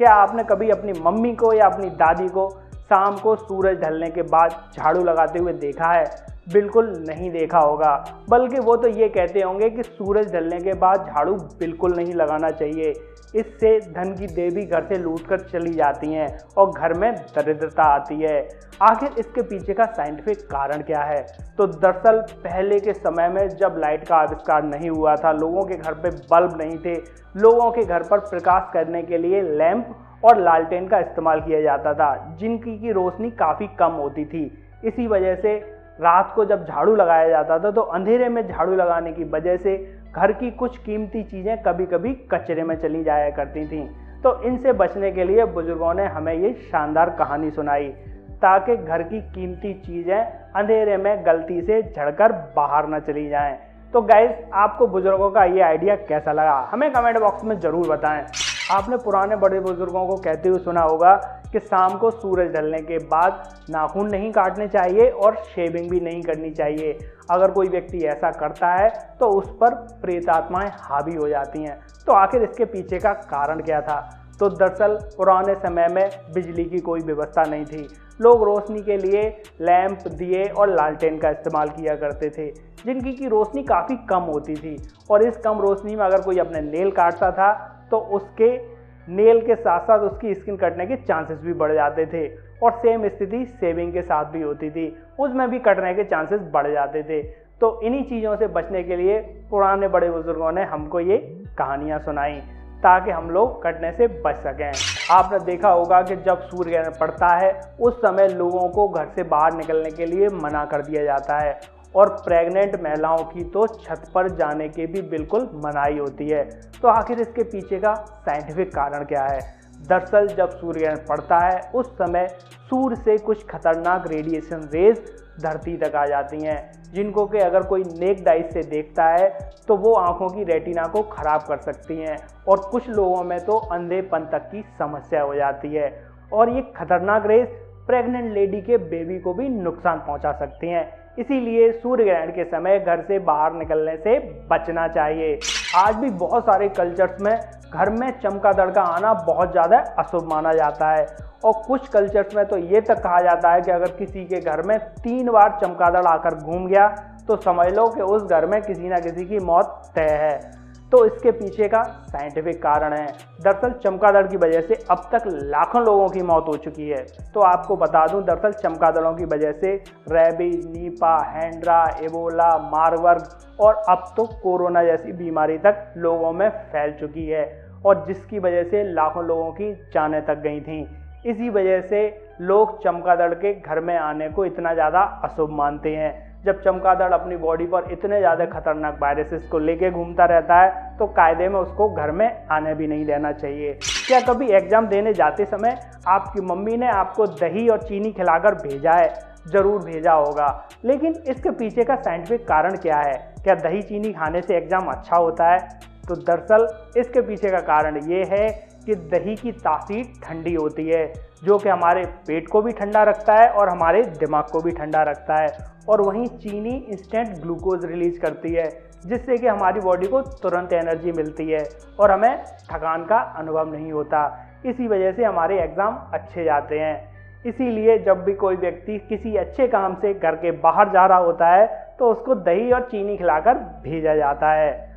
क्या आपने कभी अपनी मम्मी को या अपनी दादी को शाम को सूरज ढलने के बाद झाड़ू लगाते हुए देखा है? बिल्कुल नहीं देखा होगा, बल्कि वो तो ये कहते होंगे कि सूरज ढलने के बाद झाड़ू बिल्कुल नहीं लगाना चाहिए, इससे धन की देवी घर से लूट कर चली जाती हैं और घर में दरिद्रता आती है। आखिर इसके पीछे का साइंटिफिक कारण क्या है? तो दरअसल पहले के समय में जब लाइट का आविष्कार नहीं हुआ था, लोगों के घर पे बल्ब नहीं थे, लोगों के घर पर प्रकाश करने के लिए लैंप और लालटेन का इस्तेमाल किया जाता था, जिनकी की रोशनी काफ़ी कम होती थी। इसी वजह से रात को जब झाड़ू लगाया जाता था तो अंधेरे में झाड़ू लगाने की वजह से घर की कुछ कीमती चीज़ें कभी कभी कचरे में चली जाया करती थीं। तो इनसे बचने के लिए बुजुर्गों ने हमें ये शानदार कहानी सुनाई, ताकि घर की कीमती चीज़ें अंधेरे में गलती से झड़कर बाहर न चली जाएं। तो गाइस, आपको बुजुर्गों का ये आइडिया कैसा लगा, हमें कमेंट बॉक्स में ज़रूर बताएं। आपने पुराने बड़े बुजुर्गों को कहते हुए सुना होगा कि शाम को सूरज ढलने के बाद नाखून नहीं काटने चाहिए और शेविंग भी नहीं करनी चाहिए। अगर कोई व्यक्ति ऐसा करता है तो उस पर प्रेत आत्माएं हावी हो जाती हैं। तो आखिर इसके पीछे का कारण क्या था? तो दरअसल पुराने समय में बिजली की कोई व्यवस्था नहीं थी। लोग रोशनी के लिए लैंप, दिए और लालटेन का इस्तेमाल किया करते थे, जिनकी की रोशनी काफ़ी कम होती थी। और इस कम रोशनी में अगर कोई अपने नेल काटता था तो उसके नेल के साथ साथ उसकी स्किन कटने के चांसेस भी बढ़ जाते थे। और सेम स्थिति शेविंग के साथ भी होती थी, उसमें भी कटने के चांसेस बढ़ जाते थे। तो इन्हीं चीज़ों से बचने के लिए पुराने बड़े बुजुर्गों ने हमको ये कहानियाँ सुनाई, ताकि हम लोग कटने से बच सकें। आपने देखा होगा कि जब सूर्य पड़ता है उस समय लोगों को घर से बाहर निकलने के लिए मना कर दिया जाता है, और प्रेग्नेंट महिलाओं की तो छत पर जाने की भी बिल्कुल मनाही होती है। तो आखिर इसके पीछे का साइंटिफिक कारण क्या है? दरअसल जब सूर्य पड़ता है उस समय सूर्य से कुछ खतरनाक रेडिएशन रेज धरती तक आ जाती हैं, जिनको कि अगर कोई नेक्ड आई से देखता है तो वो आंखों की रेटिना को खराब कर सकती हैं, और कुछ लोगों में तो अंधेपन तक की समस्या हो जाती है। और ये खतरनाक रेज प्रेग्नेंट लेडी के बेबी को भी नुकसान पहुंचा सकती हैं। इसीलिए सूर्य ग्रहण के समय घर से बाहर निकलने से बचना चाहिए। आज भी बहुत सारे कल्चर्स में घर में चमगादड़ का आना बहुत ज़्यादा अशुभ माना जाता है, और कुछ कल्चर्स में तो ये तक कहा जाता है कि अगर किसी के घर में 3 बार चमगादड़ आकर घूम गया तो समझ लो कि उस घर में किसी ना किसी की मौत तय है। तो इसके पीछे का साइंटिफिक कारण है। दरअसल चमगादड़ की वजह से अब तक लाखों लोगों की मौत हो चुकी है। तो आपको बता दूं, दरअसल चमगादड़ों की वजह से रेबीज, नीपा, हैंड्रा, एबोला, मारबर्ग और अब तो कोरोना जैसी बीमारी तक लोगों में फैल चुकी है, और जिसकी वजह से लाखों लोगों की जानें तक गई थीं। इसी वजह से लोग चमगादड़ के घर में आने को इतना ज़्यादा अशुभ मानते हैं। जब चमगादड़ अपनी बॉडी पर इतने ज़्यादा खतरनाक वायरसेस को लेके घूमता रहता है तो कायदे में उसको घर में आने भी नहीं देना चाहिए। क्या कभी एग्ज़ाम देने जाते समय आपकी मम्मी ने आपको दही और चीनी खिलाकर भेजा है? ज़रूर भेजा होगा, लेकिन इसके पीछे का साइंटिफिक कारण क्या है? क्या दही चीनी खाने से एग्ज़ाम अच्छा होता है? तो दरअसल इसके पीछे का कारण ये है कि दही की तासीर ठंडी होती है, जो कि हमारे पेट को भी ठंडा रखता है और हमारे दिमाग को भी ठंडा रखता है। और वहीं चीनी इंस्टेंट ग्लूकोज रिलीज करती है, जिससे कि हमारी बॉडी को तुरंत एनर्जी मिलती है और हमें थकान का अनुभव नहीं होता। इसी वजह से हमारे एग्ज़ाम अच्छे जाते हैं। इसीलिए जब भी कोई व्यक्ति किसी अच्छे काम से घर के बाहर जा रहा होता है तो उसको दही और चीनी खिलाकर भेजा जाता है।